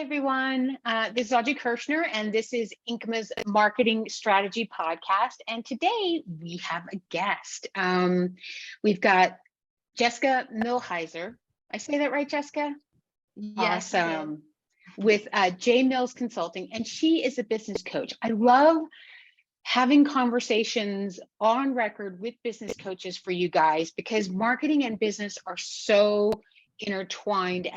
everyone. This is Audrey Kirshner, and this is Inkyma's Marketing Strategy Podcast. And today we have a guest. We've got Jessica Millhiser. I say that right, Jessica? Yes. Awesome. With J Mills Consulting, and she is a business coach. I love having conversations on record with business coaches for you guys because marketing and business are so intertwined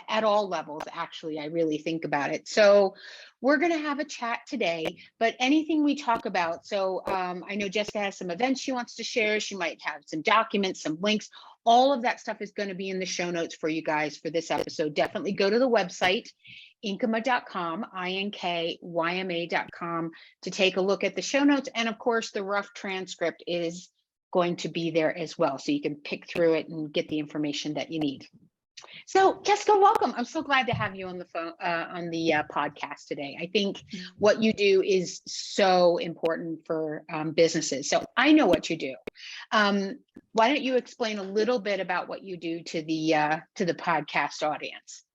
at all levels. Actually, I really think about it. So we're going to have a chat today, but anything we talk about. So I know Jessica has some events she wants to share. She might have some documents, some links. All of that stuff is going to be in the show notes for you guys for this episode. Definitely go to the website, Inkyma.com, INKYMA.com, to take a look at the show notes. And of course, the rough transcript is going to be there as well. So you can pick through it and get the information that you need. So Jessica, welcome. I'm so glad to have you on the phone, on the podcast today. I think what you do is so important for businesses. So I know what you do. Why don't you explain a little bit about what you do to the podcast audience?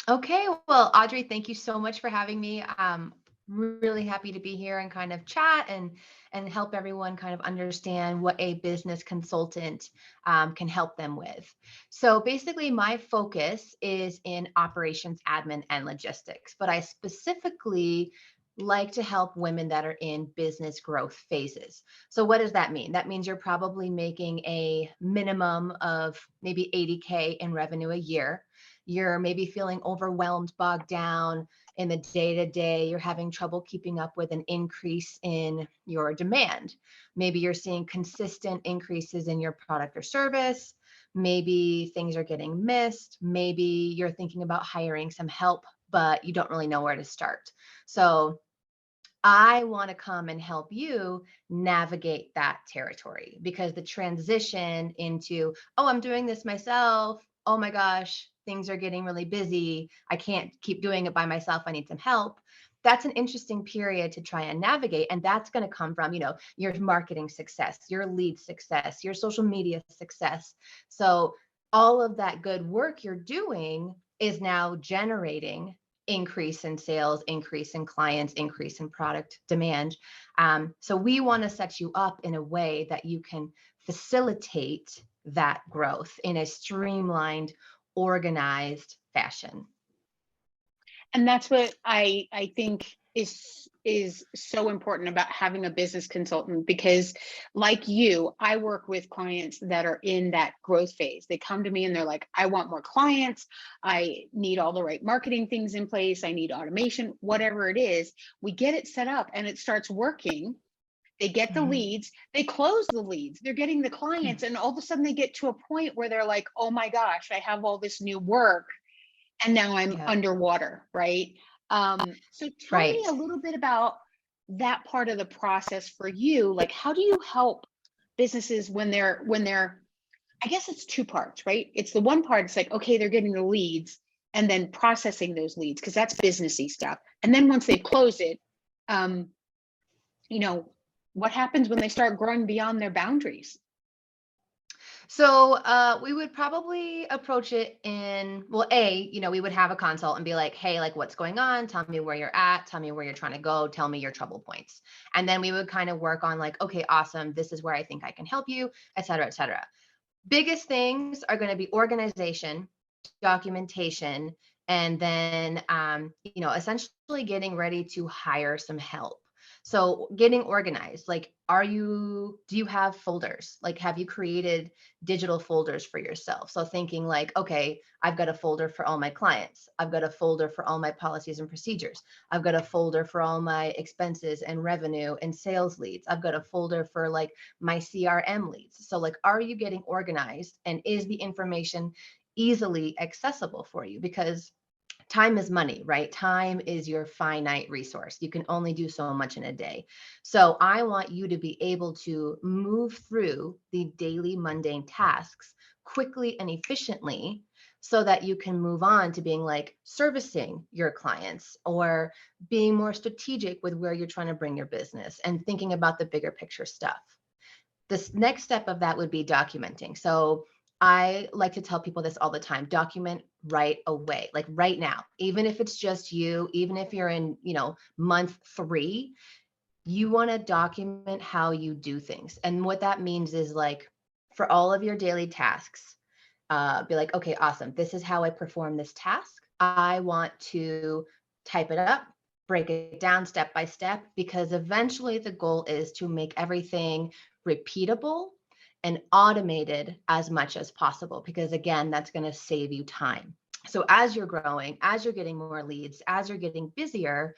Okay. Well, Audrey, thank you so much for having me. Really happy to be here and kind of chat and help everyone kind of understand what a business consultant can help them with. So basically my focus is in operations, admin, and logistics, but I specifically like to help women that are in business growth phases. So what does that mean? That means you're probably making a minimum of maybe 80K in revenue a year. You're maybe feeling overwhelmed, bogged down in the day-to-day. You're having trouble keeping up with an increase in your demand. Maybe you're seeing consistent increases in your product or service. Maybe things are getting missed. Maybe you're thinking about hiring some help, but you don't really know where to start. So I want to come and help you navigate that territory, because the transition into, oh, I'm doing this myself. Oh my gosh, things are getting really busy. I can't keep doing it by myself. I need some help. That's an interesting period to try and navigate. And that's going to come from, your marketing success, your lead success, your social media success. So all of that good work you're doing is now generating increase in sales, increase in clients, increase in product demand. So we want to set you up in a way that you can facilitate that growth in a streamlined, organized fashion. And that's what I think is so important about having a business consultant, because like you, I work with clients that are in that growth phase. They come to me and they're like, I want more clients. I need all the right marketing things in place. I need automation, whatever it is. We get it set up and it starts working. They get the leads, they close the leads, they're getting the clients, and all of a sudden they get to a point where they're like, oh my gosh, I have all this new work and now I'm underwater, right? So tell me a little bit about that part of the process for you. Like, how do you help businesses when they're, I guess it's two parts, right? It's the one part, it's like, okay, they're getting the leads and then processing those leads, because that's businessy stuff. And then once they've closed it, what happens when they start growing beyond their boundaries? So we would probably approach it in, well, we would have a consult and be like, hey, like, what's going on? Tell me where you're at. Tell me where you're trying to go. Tell me your trouble points. And then we would kind of work on like, okay, awesome. This is where I think I can help you, et cetera, et cetera. Biggest things are going to be organization, documentation, and then, essentially getting ready to hire some help. So getting organized, like, do you have folders? Like, have you created digital folders for yourself? So thinking like, okay, I've got a folder for all my clients. I've got a folder for all my policies and procedures. I've got a folder for all my expenses and revenue and sales leads. I've got a folder for like my CRM leads. So like, are you getting organized, and is the information easily accessible for you? Because time is money, right? Time is your finite resource. You can only do so much in a day. So I want you to be able to move through the daily mundane tasks quickly and efficiently, so that you can move on to being like servicing your clients or being more strategic with where you're trying to bring your business and thinking about the bigger picture stuff. This next step of that would be documenting. So I like to tell people this all the time: document right away, like right now, even if it's just you, even if you're in, month 3, you want to document how you do things. And what that means is like for all of your daily tasks, be like, okay, awesome. This is how I perform this task. I want to type it up, break it down step by step, because eventually the goal is to make everything repeatable and automated as much as possible, because again, that's going to save you time. So as you're growing, as you're getting more leads, as you're getting busier,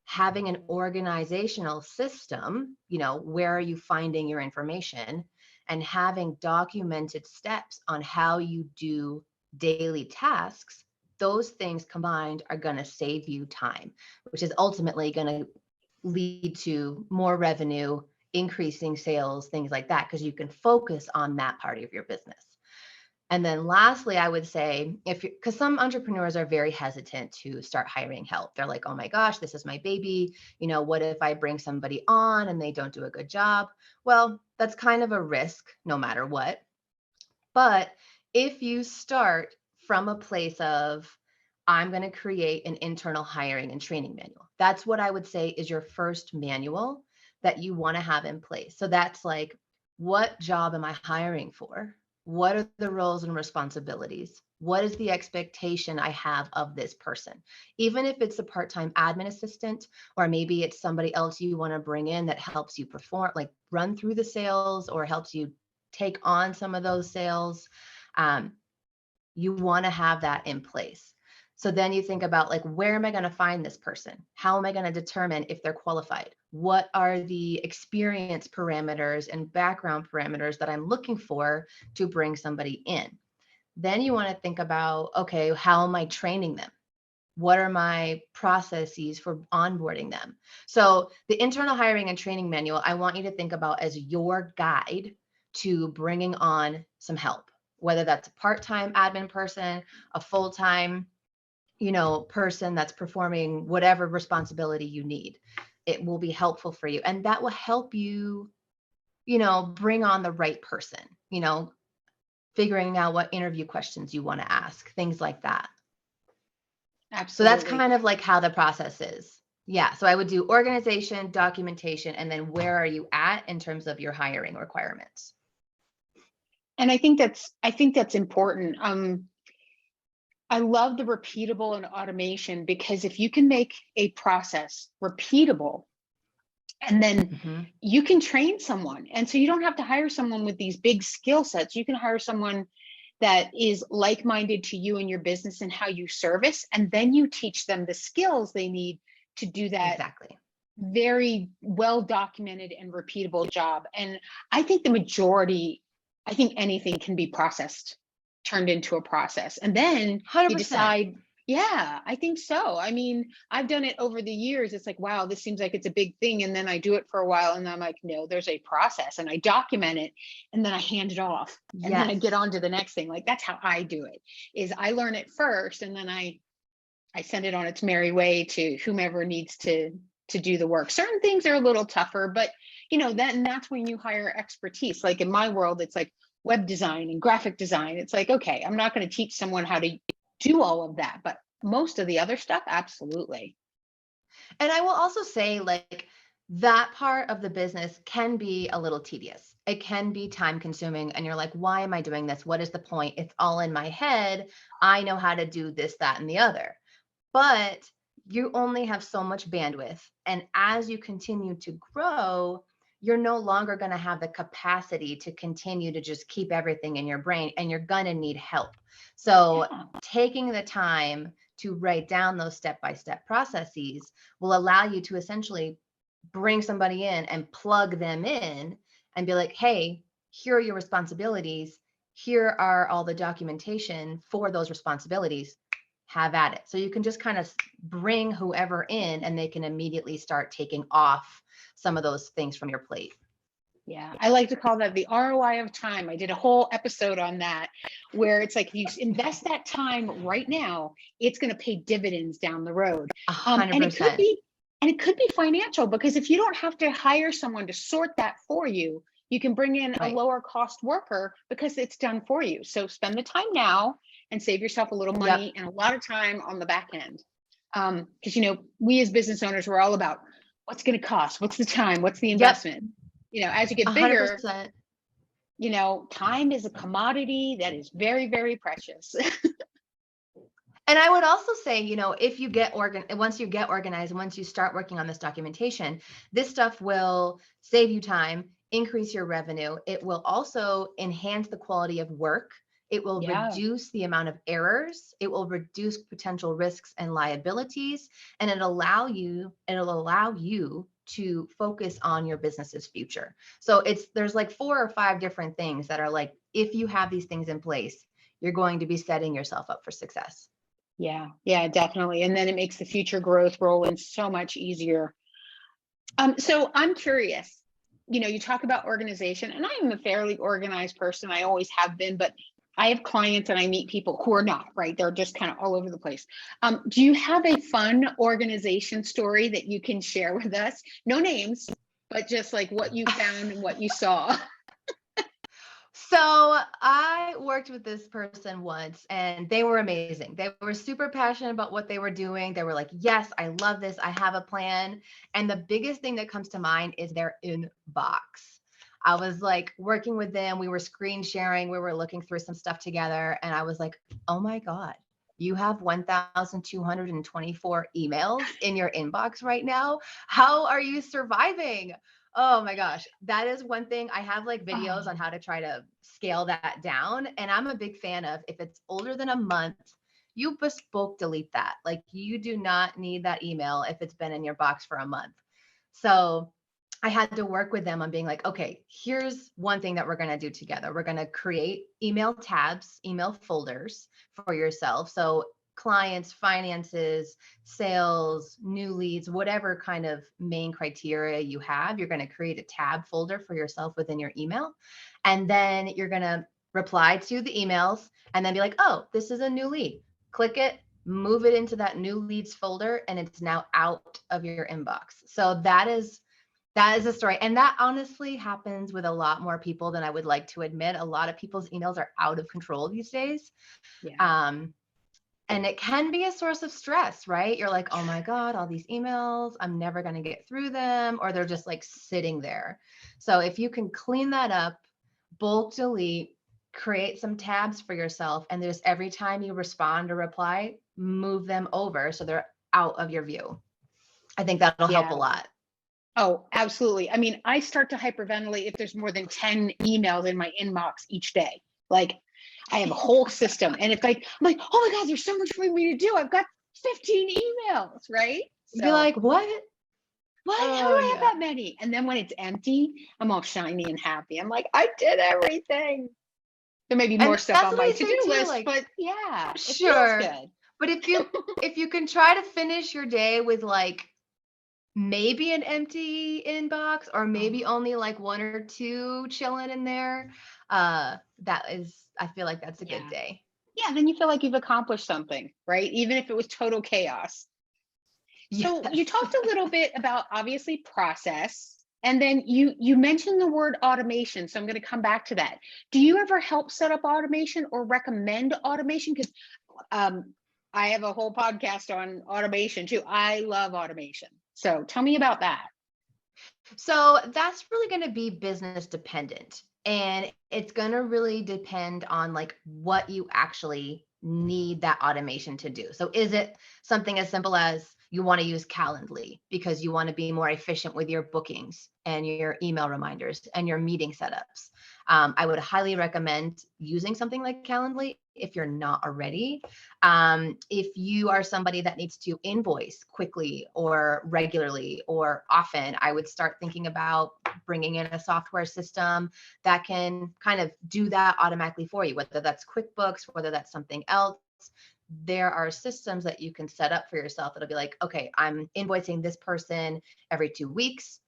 having an organizational system, where are you finding your information, and having documented steps on how you do daily tasks, those things combined are going to save you time, which is ultimately going to lead to more revenue, increasing sales, things like that, because you can focus on that part of your business. And then lastly, I would say because some entrepreneurs are very hesitant to start hiring help. They're like, oh my gosh, this is my baby. What if I bring somebody on and they don't do a good job? Well, that's kind of a risk no matter what. But if you start from a place of, I'm going to create an internal hiring and training manual, that's what I would say is your first manual that you want to have in place. So that's like, what job am I hiring for? What are the roles and responsibilities? What is the expectation I have of this person? Even if it's a part-time admin assistant, or maybe it's somebody else you want to bring in that helps you perform, like run through the sales or helps you take on some of those sales. You want to have that in place. So then you think about like, where am I going to find this person? How am I going to determine if they're qualified? What are the experience parameters and background parameters that I'm looking for to bring somebody in? Then you want to think about, okay, how am I training them? What are my processes for onboarding them? So the internal hiring and training manual, I want you to think about as your guide to bringing on some help, whether that's a part-time admin person, a full-time, person that's performing whatever responsibility you need. It will be helpful for you. And that will help you, bring on the right person, figuring out what interview questions you want to ask, things like that. So that's Absolutely. kind of like how the process is. Yeah. So I would do organization, documentation, and then where are you at in terms of your hiring requirements? And I think that's important. I love the repeatable and automation, because if you can make a process repeatable, and then Mm-hmm. you can train someone. And so you don't have to hire someone with these big skill sets. You can hire someone that is like-minded to you and your business and how you service. And then you teach them the skills they need to do that Exactly. very well documented and repeatable job. And I think anything can be turned into a process. And then you 100%. decide, yeah, I think so. I mean, I've done it over the years. It's like, wow, this seems like it's a big thing. And then I do it for a while and I'm like, no, there's a process, and I document it, and then I hand it off, and then I get Yes. on to the next thing. Like, that's how I do it, is I learn it first, and then I send it on its merry way to whomever needs to do the work. Certain things are a little tougher, but that's when you hire expertise. Like in my world, it's like web design and graphic design. It's like, okay, I'm not going to teach someone how to do all of that, but most of the other stuff, absolutely. And I will also say, like, that part of the business can be a little tedious. It can be time consuming. And you're like, why am I doing this? What is the point? It's all in my head. I know how to do this, that, and the other. But you only have so much bandwidth. And as you continue to grow, you're no longer going to have the capacity to continue to just keep everything in your brain, and you're going to need help. So Yeah. taking the time to write down those step-by-step processes will allow you to essentially bring somebody in and plug them in and be like, hey, here are your responsibilities. Here are all the documentation for those responsibilities. Have at it. So you can just kind of bring whoever in, and they can immediately start taking off some of those things from your plate. Yeah, I like to call that the ROI of time. I did a whole episode on that, where it's like, if you invest that time right now, it's going to pay dividends down the road. And it could 100%. be, financial, because if you don't have to hire someone to sort that for you, you can bring in a Right. lower cost worker because it's done for you. So spend the time now, and save yourself a little Yep. money and a lot of time on the back end. Because, we as business owners, we're all about what's going to cost, what's the time, what's the Yep. investment. As you get bigger, 100%. time is a commodity that is very, very precious. And I would also say, if you get once you get organized, once you start working on this documentation, this stuff will save you time, increase your revenue. It will also enhance the quality of work. It will Yeah. reduce the amount of errors. It will reduce potential risks and liabilities, and it'll allow you to focus on your business's future. So there's like 4 or 5 different things that are like, if you have these things in place, you're going to be setting yourself up for success. Yeah, definitely. And then it makes the future growth roll in so much easier. So I'm curious, you talk about organization, and I am a fairly organized person. I always have been, but I have clients and I meet people who are not, right? They're just kind of all over the place. Do you have a fun organization story that you can share with us? No names, but just like what you found and what you saw. So I worked with this person once, and they were amazing. They were super passionate about what they were doing. They were like, yes, I love this. I have a plan. And the biggest thing that comes to mind is their inbox. I was like working with them. We were screen sharing. We were looking through some stuff together. And I was like, oh my God, you have 1,224 emails in your inbox right now. How are you surviving? Oh my gosh. That is one thing. I have like videos on how to try to scale that down. And I'm a big fan of, if it's older than a month, you bespoke delete that. Like, you do not need that email if it's been in your box for a month. So I had to work with them on being like, okay, here's one thing that we're going to do together. We're going to create email tabs, email folders for yourself. So clients, finances, sales, new leads, whatever kind of main criteria you have, you're going to create a tab folder for yourself within your email. And then you're going to reply to the emails and then be like, oh, this is a new lead. Click it, move it into that new leads folder, and it's now out of your inbox. So that is a story. And that honestly happens with a lot more people than I would like to admit. A lot of people's emails are out of control these days. Yeah. And it can be a source of stress, right? You're like, oh my God, all these emails, I'm never going to get through them, or they're just like sitting there. So if you can clean that up, bulk delete, create some tabs for yourself, and there's every time you respond or reply, move them over so they're out of your view. I think that'll help a lot. Oh, absolutely. I mean, I start to hyperventilate if there's more than 10 emails in my inbox each day. Like, I have a whole system, and it's like, I'm like, oh my God, there's so much for me to do. I've got 15 emails, right? So, be like, what? How do I have that many? And then when it's empty, I'm all shiny and happy. I'm like, I did everything. There may be more stuff on my to-do list, like, but yeah, sure. It feels good. But if you can try to finish your day with like maybe an empty inbox, or maybe only like 1 or 2 chilling in there, I feel like that's a good day. Yeah, then you feel like you've accomplished something, right? Even if it was total chaos. So you talked a little bit about, obviously, process, and then you mentioned the word automation. So I'm going to come back to that. Do you ever help set up automation or recommend automation? Because I have a whole podcast on automation too. I love automation. So tell me about that. So that's really going to be business dependent. And it's going to really depend on like what you actually need that automation to do. So is it something as simple as you want to use Calendly because you want to be more efficient with your bookings and your email reminders and your meeting setups? I would highly recommend using something like Calendly if you're not already. If you are somebody that needs to invoice quickly or regularly or often, I would start thinking about bringing in a software system that can kind of do that automatically for you, whether that's QuickBooks, whether that's something else. There are systems that you can set up for yourself that'll be like, okay, I'm invoicing this person every 2 weeks,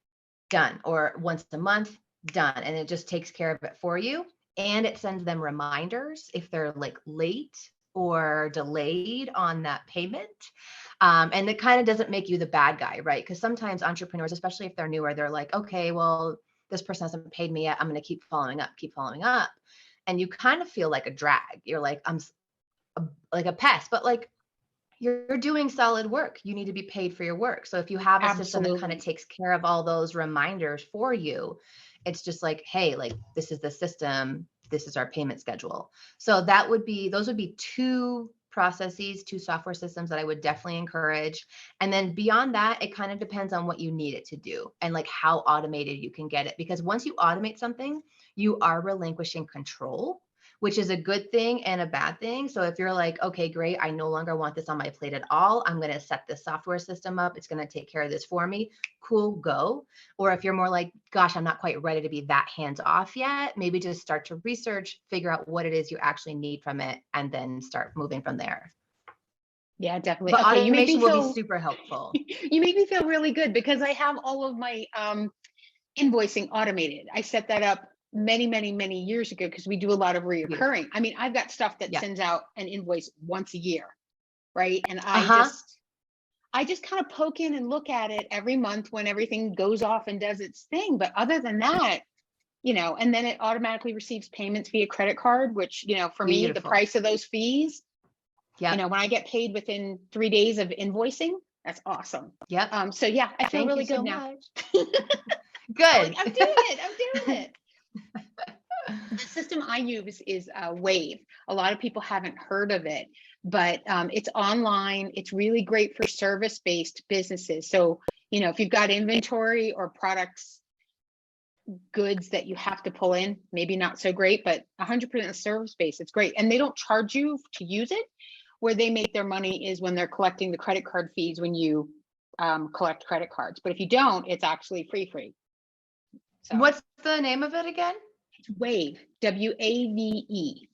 done, or once a month, done. And it just takes care of it for you. And it sends them reminders if they're like late or delayed on that payment. And it kind of doesn't make you the bad guy, right? Because sometimes entrepreneurs, especially if they're newer, they're like, okay, well, this person hasn't paid me yet. I'm going to keep following up. And you kind of feel like a drag. You're like, a pest, but like you're doing solid work. You need to be paid for your work. So if you have a system that kind of Absolutely. takes care of all those reminders for you, it's just like, hey, like this is the system, this is our payment schedule. So those would be two processes, two software systems that I would definitely encourage. And then beyond that, it kind of depends on what you need it to do and like how automated you can get it. Because once you automate something, you are relinquishing control, which is a good thing and a bad thing. So if you're like, okay, great, I no longer want this on my plate at all, I'm going to set this software system up, it's going to take care of this for me, cool, go. Or if you're more like, gosh, I'm not quite ready to be that hands off yet, maybe just start to research, figure out what it is you actually need from it, and then start moving from there. Yeah, definitely. But Okay, automation will be super helpful. you make me feel really good because I have all of my invoicing automated. I set that up many years ago because we do a lot of reoccurring. Beautiful. I mean, I've got stuff that Yeah. sends out an invoice once a year, right? And Uh-huh. I just kind of poke in and look at it every month when everything goes off and does its thing. But other than that, and then it automatically receives payments via credit card, which, for me, the Beautiful. price of those fees, Yeah. when I get paid within 3 days of invoicing, that's awesome. Yep. So yeah, I feel Thank really you good so now. much. Good. I'm doing it. The system I use is Wave. A lot of people haven't heard of it, but it's online. It's really great for service-based businesses. So, if you've got inventory or products, goods that you have to pull in, maybe not so great, but 100% service-based, it's great. And they don't charge you to use it. Where they make their money is when they're collecting the credit card fees when you collect credit cards. But if you don't, it's actually free. So What's the name of it again? it's Wave, WAVE.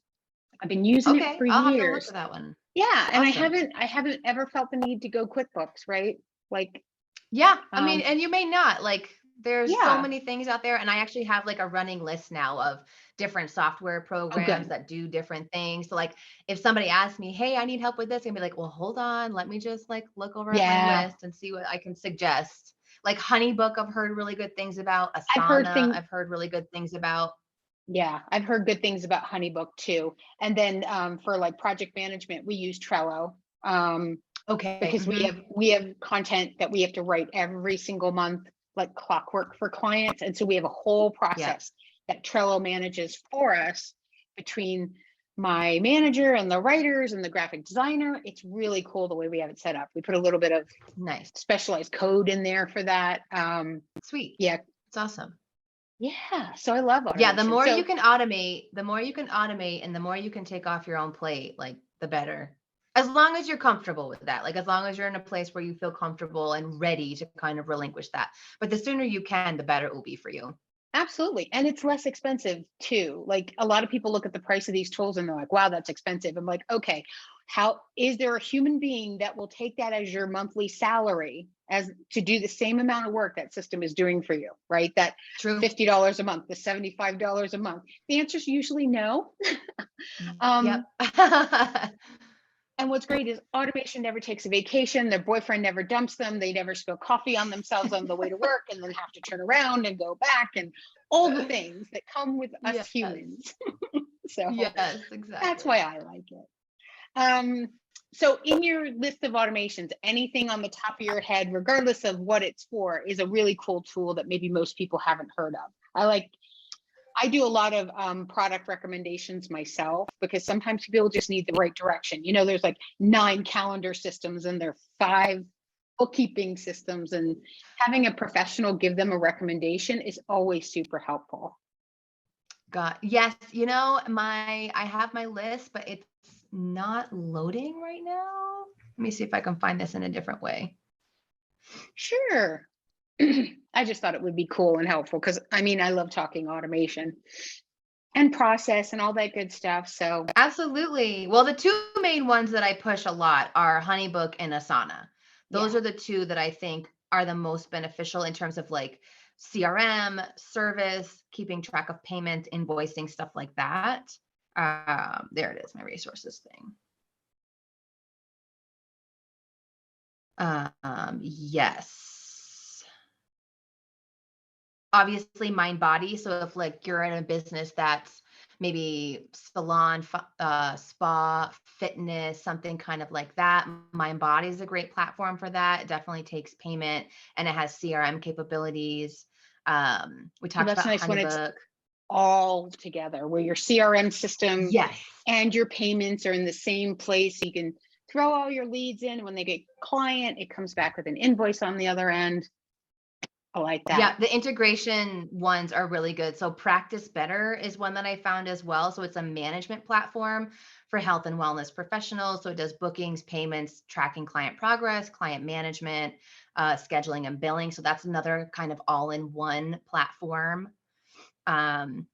I've been using it Okay, for I'll have to look years. at that one. Yeah, and Awesome. I haven't ever felt the need to go QuickBooks, right? Like, Yeah, I mean, and you may not, like there's so yeah. many things out there, and I actually have like a running list now of different software Oh, programs good. that do different things. So like if somebody asks me, "Hey, I need help with this," I'm gonna be like, "Well, hold on, let me just like look over at my Yeah, list and see what I can suggest." Like HoneyBook, I've heard really good things about. I've heard Asana, things. I've heard really good things about. Yeah, I've heard good things about HoneyBook too. And then for like project management, we use Trello Okay. because we have content that we have to write every single month, like clockwork for clients. And so we have a whole Yeah. process that Trello manages for us between my manager and the writers and the graphic designer. It's really cool the way we have it set up. We put a little bit of Nice. specialized code in there for that. Sweet. Yeah. It's awesome. Yeah. So I love Yeah, the automation. more you So can automate, and the more you can take off your own plate, like the better. As long as you're comfortable with that, like as long as you're in a place where you feel comfortable and ready to kind of relinquish that. But the sooner you can, the better it will be for you. absolutely. And it's less expensive too. Like a lot of people look at the price of these tools and they're like, wow, that's expensive. I'm like, okay, how is there a human being that will take that as your monthly salary as to do the same amount of work that system is doing for you, right? That True. $50 a month, the $75 a month. The answer is usually no. um, Yep. And what's great is automation never takes a vacation. Their boyfriend never dumps them. They never spill coffee on themselves on the way to work and then have to turn around and go back and all the things that come with us Yes. humans. So Yes, that's exactly. why I like it. So in your list of automations, anything on the top of your head, regardless of what it's for, is a really cool tool that maybe most people haven't heard of. I do a lot of product recommendations myself because sometimes people just need the right direction. There's like 9 calendar systems and there are 5 bookkeeping systems, and having a professional give them a recommendation is always super helpful. Yes, I have my list, but it's not loading right now. Let me see if I can find this in a different way. Sure. I just thought it would be cool and helpful because I love talking automation and process and all that good stuff. So Absolutely. Well, the two main ones that I push a lot are HoneyBook and Asana. Those yeah, are the two that I think are the most beneficial in terms of like CRM, service, keeping track of payment, invoicing, stuff like that. There it is, my resources thing. Yes. Obviously mind body. So if like you're in a business that's maybe salon, spa, fitness, something kind of like that. Mindbody is a great platform for that. It definitely takes payment and it has CRM capabilities. We Well, talked that's about nice when it's Honeybook. all together, where your CRM system Yes. and your payments are in the same place. You can throw all your leads in. When they get client, it comes back with an invoice on the other end. I like Yeah, that. the integration ones are really good. So Practice Better is one that I found as well. So it's a management platform for health and wellness professionals. So it does bookings, payments, tracking client progress, client management, scheduling and billing. So that's another kind of all-in-one platform. Um,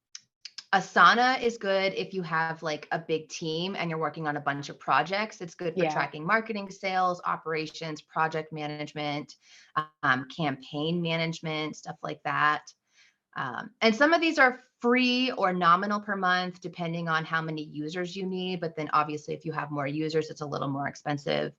Asana is good if you have like a big team and you're working on a bunch of projects. It's good for Yeah. tracking marketing, sales, operations, project management, campaign management, stuff like that. And some of these are free or nominal per month, depending on how many users you need. But then obviously, if you have more users, it's a little more expensive.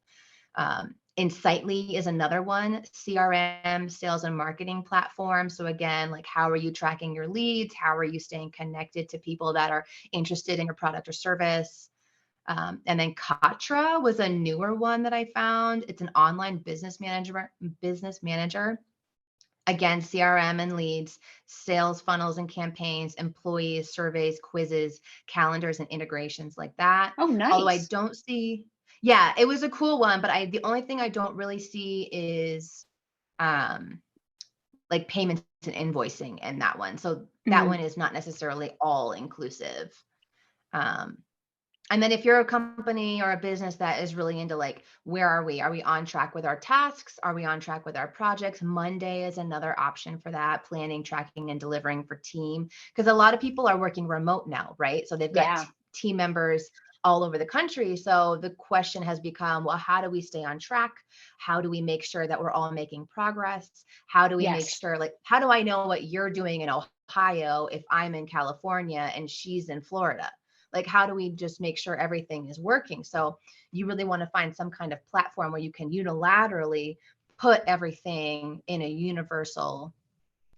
Insightly is another one, CRM, sales and marketing platform. So again, like how are you tracking your leads? How are you staying connected to people that are interested in your product or service? And then Katra was a newer one that I found. It's an online business manager. Again, CRM and leads, sales funnels and campaigns, employees, surveys, quizzes, calendars, and integrations like that. Oh, Although I nice. don't see, yeah, it was a cool one, but the only thing I don't really see is um, like payments and invoicing in that one. So that Mhm. one is not necessarily all inclusive. Um, and then if you're a company or a business that is really into like, where are we? Are we on track with our tasks? Are we on track with our projects? Monday is another option for that, planning, tracking, and delivering for team. Because a lot of people are working remote now, right? So they've got Yeah. team members all over the country. So the question has become, well, how do we stay on track? How do we make sure that we're all making progress? How do we make Yes. sure, like, how do I know what you're doing in Ohio if I'm in California and she's in Florida? Like, how do we just make sure everything is working? So you really want to find some kind of platform where you can unilaterally put everything in a universal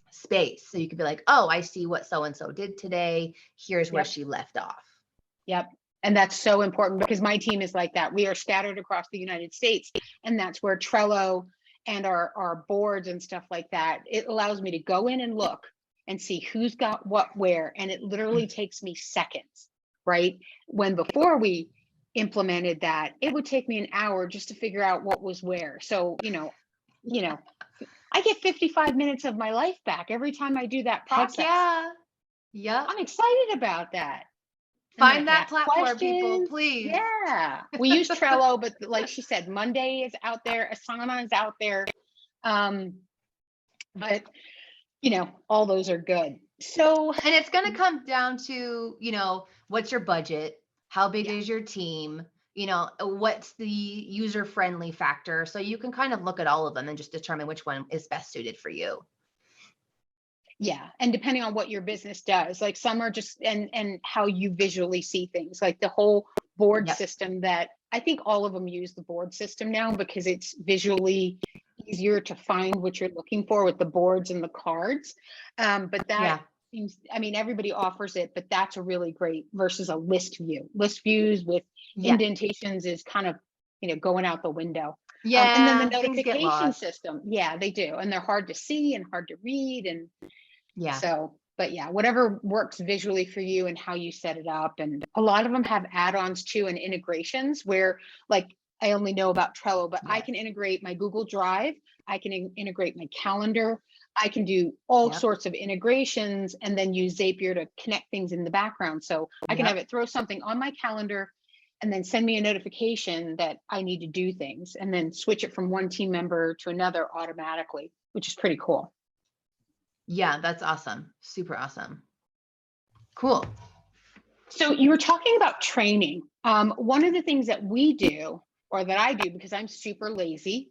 space. So you could be like, oh, I see what so-and-so did today. Here's where Yep. she left off. Yep. And that's so important because my team is like that. We are scattered across the United States. And that's where Trello and our boards and stuff like that, it allows me to go in and look and see who's got what where. And it literally takes me seconds, right? When before we implemented that, it would take me an hour just to figure out what was where. So, I get 55 minutes of my life back every time I do that Heck process. yeah. Yep. I'm excited about that. And then I Find can that ask platform, people, questions. please. Yeah. We use Trello, but like she said, Monday is out there, Asana is out there. But all those are good. So And it's going to come down to, what's your budget? How big yeah, is your team? What's the user friendly factor? So you can kind of look at all of them and just determine which one is best suited for you. yeah. And depending on what your business does, like some are just and how you visually see things, like the whole board Yep. system that I think all of them use the board system now because it's visually easier to find what you're looking for with the boards and the cards. But that Yeah. seems, I mean, everybody offers it, but that's a really great versus a list view. List views with Yeah. indentations is kind of, going out the window. And then the Yeah. Things get notification lost. system. Yeah, they do. And they're hard to see and hard to read. And Yeah. so, but yeah, whatever works visually for you and how you set it up. And a lot of them have add-ons too and integrations where, like, I only know about Trello, but I Yes. can integrate my Google Drive. I can integrate my calendar. I can do all Yep. sorts of integrations and then use Zapier to connect things in the background. So I can have Yep. it throw something on my calendar and then send me a notification that I need to do things and then switch it from one team member to another automatically, which is pretty cool. Yeah. That's awesome. Super awesome. Cool. So you were talking about training. One of the things that we do, or that I do because I'm super lazy,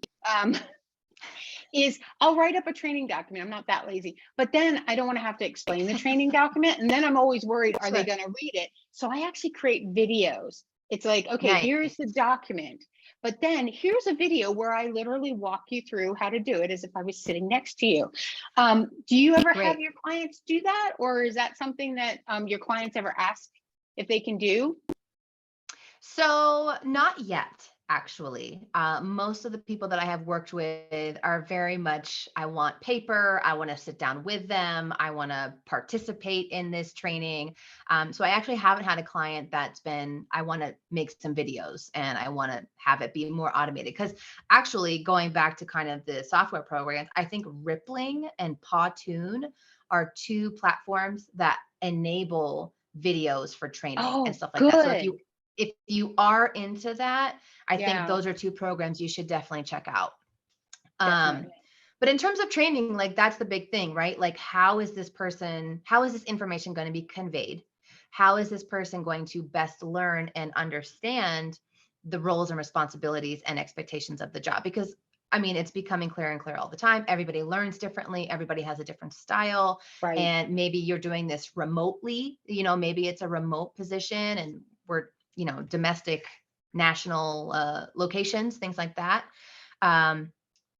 is I'll write up a training document. I'm not that lazy, but then I don't want to have to explain the training document. And then I'm always worried, are they Sure. going to read it? So I actually create videos. It's like, okay, Nice. here's the document. But then here's a video where I literally walk you through how to do it as if I was sitting next to you. Do you ever have Great. your clients do that? Or is that something that your clients ever ask if they can do? So not yet, actually. Most of the people that I have worked with are very much, I want paper, I want to sit down with them, I want to participate in this training. So I actually haven't had a client that's been, I want to make some videos and I want to have it be more automated. Because actually, going back to kind of the software programs, I think Rippling and Pawtoon are two platforms that enable videos for training and Oh, stuff like that. So good. if you are into that, I think Yeah, those are two programs you should definitely check out. Um, definitely. but in terms of training, like that's the big thing, right? Like, how is this information going to be conveyed? How is this person going to best learn and understand the roles and responsibilities and expectations of the job? Because I mean, it's becoming clearer and clearer all the time. Everybody learns differently. Everybody has a different style. Right. And maybe you're doing this remotely, maybe it's a remote position and we're, domestic, national locations, things like that. Um,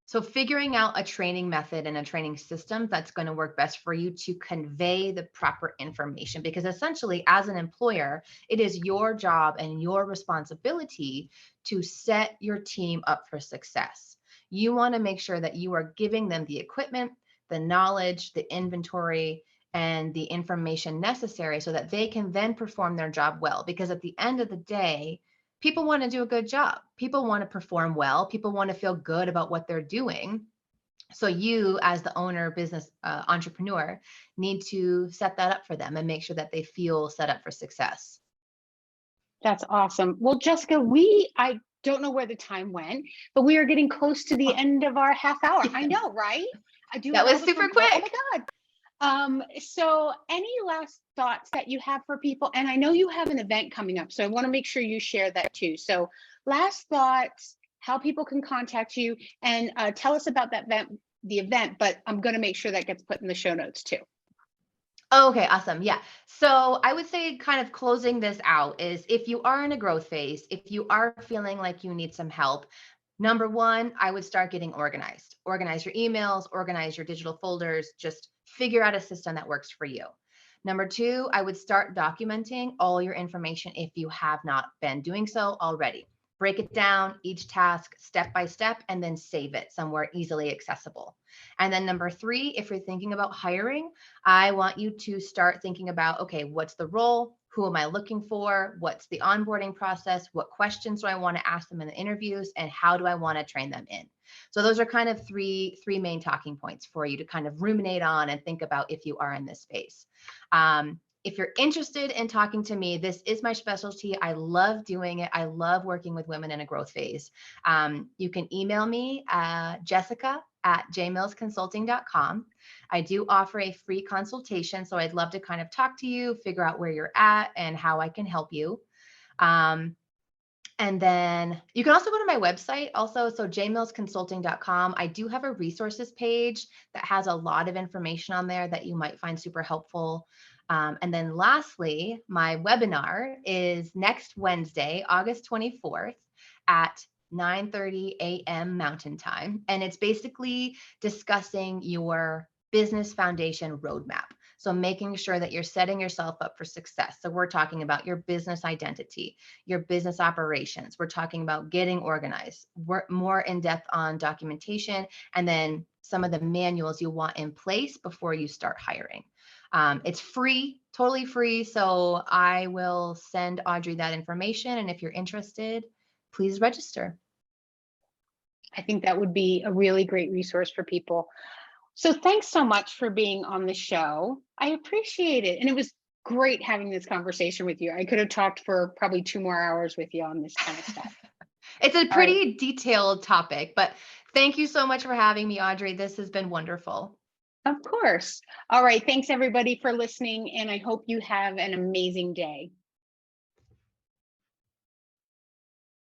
so figuring out a training method and a training system that's going to work best for you to convey the proper information, because essentially as an employer, it is your job and your responsibility to set your team up for success. You want to make sure that you are giving them the equipment, the knowledge, the inventory, and the information necessary so that they can then perform their job well. Because at the end of the day, people want to do a good job. People want to perform well. People want to feel good about what they're doing. So you, as the owner, business entrepreneur, need to set that up for them and make sure that they feel set up for success. That's awesome. Well, Jessica, I don't know where the time went, but we are getting close to the Oh, end of our half hour. I yeah, know, right? I do it that all was the super time. Go, oh my quick. God. So any last thoughts that you have for people? And I know you have an event coming up, so I want to make sure you share that too. So last thoughts, how people can contact you, and tell us about the event, but I'm going to make sure that gets put in the show notes too. Oh, okay, awesome. Yeah. So I would say, kind of closing this out, is if you are in a growth phase, if you are feeling like you need some help, number one, I would start getting organized. Organize your emails, organize your digital folders, just figure out a system that works for you. Number two, I would start documenting all your information if you have not been doing so already. Break it down, each task step by step, and then save it somewhere easily accessible. And then number three, if you're thinking about hiring, I want you to start thinking about, okay, what's the role? Who am I looking for? What's the onboarding process? What questions do I want to ask them in the interviews? And how do I want to train them in? So those are kind of three main talking points for you to kind of ruminate on and think about if you are in this space. If you're interested in talking to me, this is my specialty. I love doing it. I love working with women in a growth phase. You can email me, jessica@jmillsconsulting.com. I do offer a free consultation, so I'd love to kind of talk to you, figure out where you're at and how I can help you. And then you can also go to my website also, so jmillsconsulting.com. I do have a resources page that has a lot of information on there that you might find super helpful. And then lastly, my webinar is next Wednesday, August 24th at 9:30 a.m. Mountain Time. And it's basically discussing your business foundation roadmap. So making sure that you're setting yourself up for success. So we're talking about your business identity, your business operations. We're talking about getting organized. We're more in depth on documentation, and then some of the manuals you want in place before you start hiring. It's free, totally free. So I will send Audrey that information. And if you're interested, please register. I think that would be a really great resource for people. So thanks so much for being on the show. I appreciate it. And it was great having this conversation with you. I could have talked for probably 2 more hours with you on this kind of stuff. It's a All right. pretty detailed topic, but thank you so much for having me, Audrey. This has been wonderful. Of course. All right. Thanks everybody for listening. And I hope you have an amazing day.